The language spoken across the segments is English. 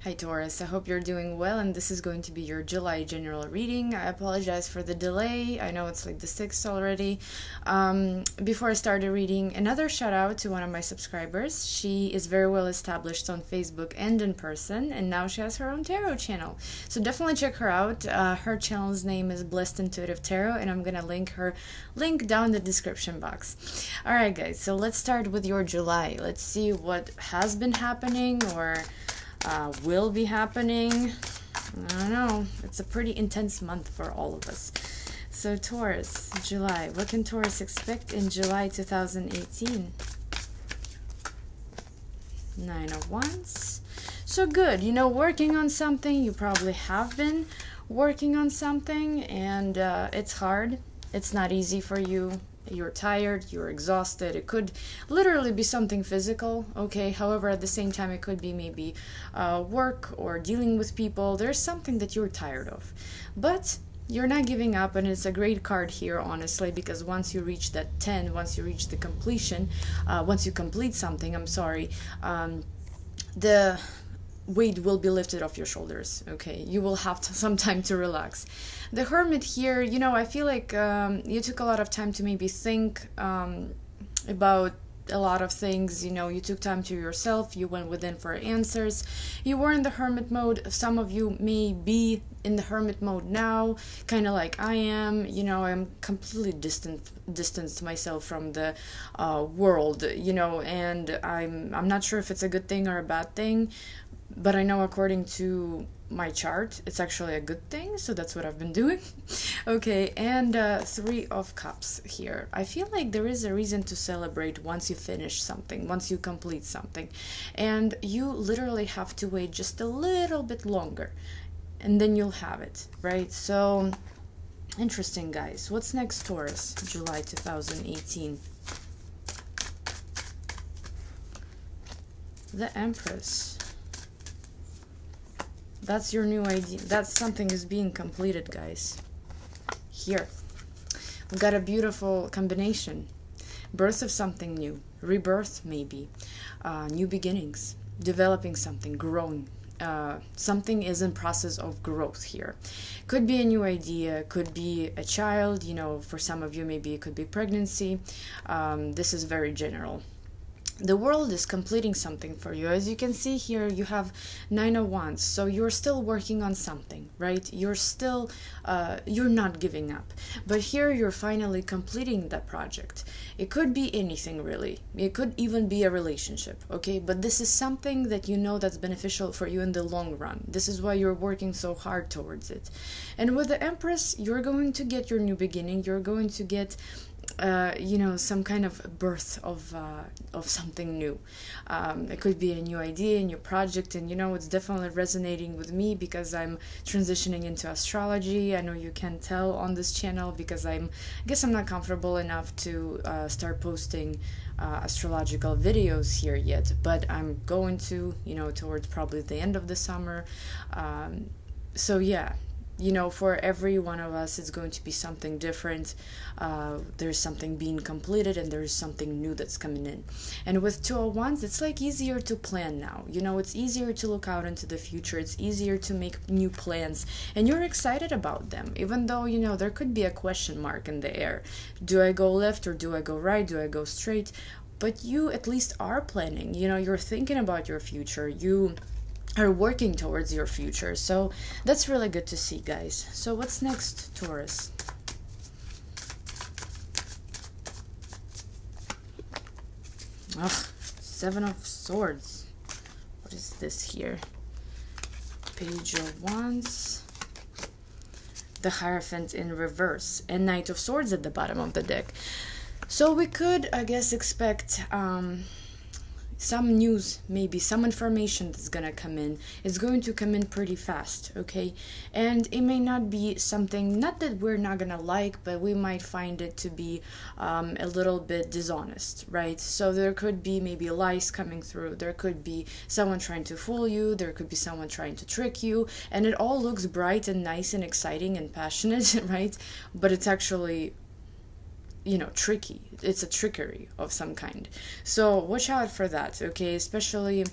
Hi Taurus, I hope you're doing well, and this is going to be your July general reading. I apologize for the delay. I know it's like the 6th already. Before I start the reading, another shout out to one of my subscribers. She is very well established on Facebook and in person, and now she has her own tarot channel. So definitely check her out. Her channel's name is Blessed Intuitive Tarot, and I'm gonna link her link down in the description box. Alright guys, so let's start with your July. Let's see what has been happening or will be happening. I don't know. It's a pretty intense month for all of us. So Taurus, July. What can Taurus expect in July 2018? 9 of Wands. So good. You know, working on something. You probably have been working on something, and it's hard. It's not easy for you. You're tired, you're exhausted. It could literally be something physical, okay? However, at the same time, it could be maybe work or dealing with people. There's something that you're tired of. But you're not giving up, and it's a great card here, honestly, because once you reach that 10, once you reach the completion, once you complete something, the weight will be lifted off your shoulders, okay? You will have some time to relax. The Hermit here, you know, I feel like you took a lot of time to maybe think about a lot of things. You know, you took time to yourself, you went within for answers. You were in the Hermit mode. Some of you may be in the Hermit mode now, kind of like I am. You know, I'm completely distanced myself from the world, you know, and I'm not sure if it's a good thing or a bad thing, but I know according to my chart, it's actually a good thing, so that's what I've been doing. Okay, and 3 of Cups here. I feel like there is a reason to celebrate once you finish something, once you complete something, and you literally have to wait just a little bit longer, and then you'll have it, right? So, interesting, guys. What's next, Taurus? July 2018. The Empress. That's your new idea. That's something is being completed, guys. Here. We've got a beautiful combination. Birth of something new. Rebirth, maybe. New beginnings. Developing something. Growing. Something is in process of growth here. Could be a new idea. Could be a child. You know, for some of you, maybe it could be pregnancy. This is very general. The world is completing something for you. As you can see here, you have 9 of Wands. So you're still working on something, right? You're still, you're not giving up. But here you're finally completing that project. It could be anything, really. It could even be a relationship, okay? But this is something that you know that's beneficial for you in the long run. This is why you're working so hard towards it. And with the Empress, you're going to get your new beginning. You're going to get you know, some kind of birth of something new. It could be a new idea, a new project, and you know, it's definitely resonating with me because I'm transitioning into astrology. I know you can tell on this channel because I guess I'm not comfortable enough to start posting astrological videos here yet, but I'm going to, you know, towards probably the end of the summer. So yeah. You know, for every one of us, it's going to be something different. There's something being completed and there's something new that's coming in. And with 2 of Wands, it's like easier to plan now. You know, it's easier to look out into the future. It's easier to make new plans. And you're excited about them, even though, you know, there could be a question mark in the air. Do I go left or do I go right? Do I go straight? But you at least are planning. You know, you're thinking about your future. You are working towards your future. So that's really good to see, guys. So what's next, Taurus? Ugh, 7 of Swords. What is this here? Page of Wands. The Hierophant in reverse. And Knight of Swords at the bottom of the deck. So we could, I guess, expect some news, maybe some information that's gonna come in. It's going to come in pretty fast, okay? And it may not be something, not that we're not gonna like, but we might find it to be a little bit dishonest, right? So there could be maybe lies coming through. There could be someone trying to fool you. There could be someone trying to trick you. And it all looks bright and nice and exciting and passionate, right? But it's actually, you know, tricky. It's a trickery of some kind. So watch out for that, okay? Especially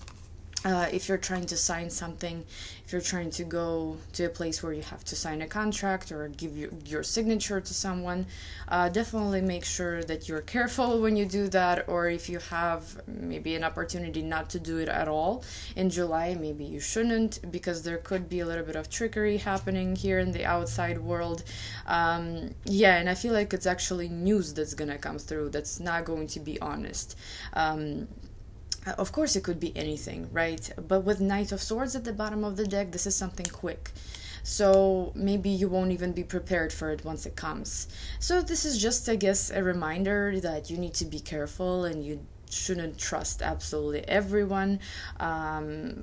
If you're trying to sign something, if you're trying to go to a place where you have to sign a contract or give your signature to someone, definitely make sure that you're careful when you do that. Or if you have maybe an opportunity not to do it at all in July, maybe you shouldn't, because there could be a little bit of trickery happening here in the outside world. Yeah, and I feel like it's actually news that's gonna come through that's not going to be honest. Of course, it could be anything, right? But with Knight of Swords at the bottom of the deck, this is something quick. So maybe you won't even be prepared for it once it comes. So this is just, I guess, a reminder that you need to be careful and you shouldn't trust absolutely everyone.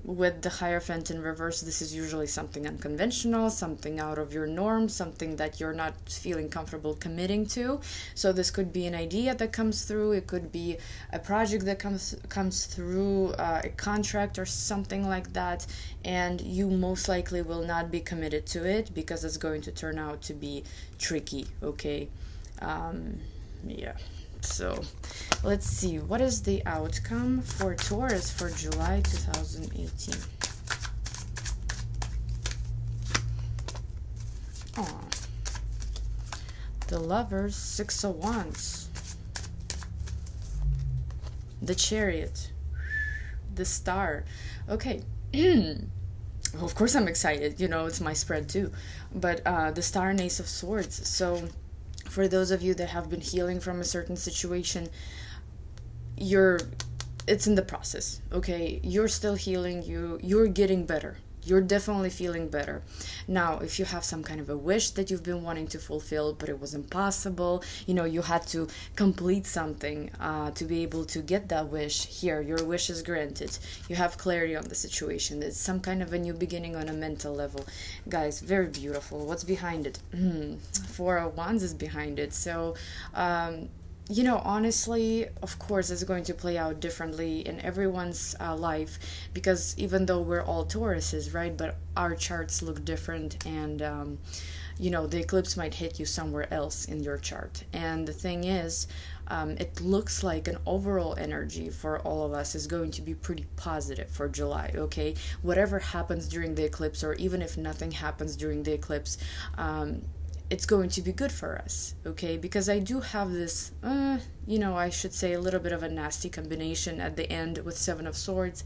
With the Hierophant in reverse, this is usually something unconventional, something out of your norm, something that you're not feeling comfortable committing to. So this could be an idea that comes through, it could be a project that comes through, a contract or something like that, and you most likely will not be committed to it because it's going to turn out to be tricky, okay? Yeah. So let's see, what is the outcome for Taurus for July 2018? Oh, the Lovers, 6 of Wands, the Chariot, the Star. Okay. Of course I'm excited, you know, it's my spread too. But the Star and Ace of Swords. So for those of you that have been healing from a certain situation, it's in the process, okay? You're still healing, you're getting better. You're definitely feeling better. Now, if you have some kind of a wish that you've been wanting to fulfill, but it was impossible, you know, you had to complete something to be able to get that wish, here, your wish is granted. You have clarity on the situation. It's some kind of a new beginning on a mental level. Guys, very beautiful. What's behind it? 4 of Wands is behind it. So, you know, honestly, of course, it's going to play out differently in everyone's life, because even though we're all Tauruses, right, but our charts look different, and you know, the eclipse might hit you somewhere else in your chart. And the thing is, it looks like an overall energy for all of us is going to be pretty positive for July, okay? Whatever happens during the eclipse, or even if nothing happens during the eclipse, it's going to be good for us, okay? Because I do have this, you know, I should say a little bit of a nasty combination at the end with 7 of Swords,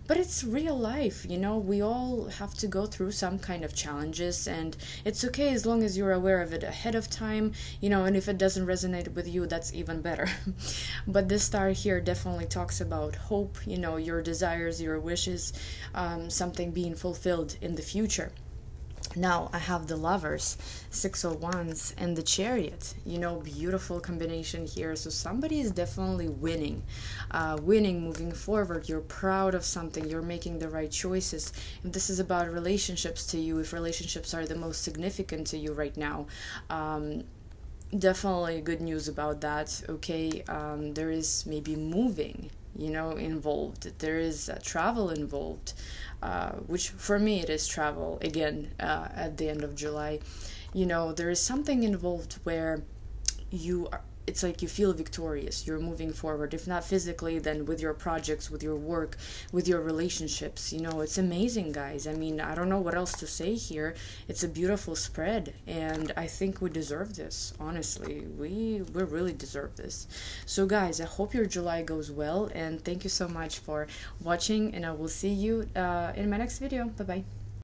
but it's real life, you know? We all have to go through some kind of challenges, and it's okay as long as you're aware of it ahead of time, you know, and if it doesn't resonate with you, that's even better. But this star here definitely talks about hope, you know, your desires, your wishes, something being fulfilled in the future. Now I have the Lovers, 6 of Wands, and the Chariot. You know, beautiful combination here. So somebody is definitely winning, moving forward. You're proud of something. You're making the right choices. If this is about relationships to you, if relationships are the most significant to you right now, definitely good news about that, okay? There is maybe moving, you know, involved. There is travel involved, which for me it is travel again at the end of July. You know, there is something involved where it's like you feel victorious, you're moving forward, if not physically, then with your projects, with your work, with your relationships. You know, it's amazing, guys. I mean, I don't know what else to say here. It's a beautiful spread, and I think we deserve this, honestly. We really deserve this. So guys, I hope your July goes well, and thank you so much for watching, and I will see you in my next video. Bye bye.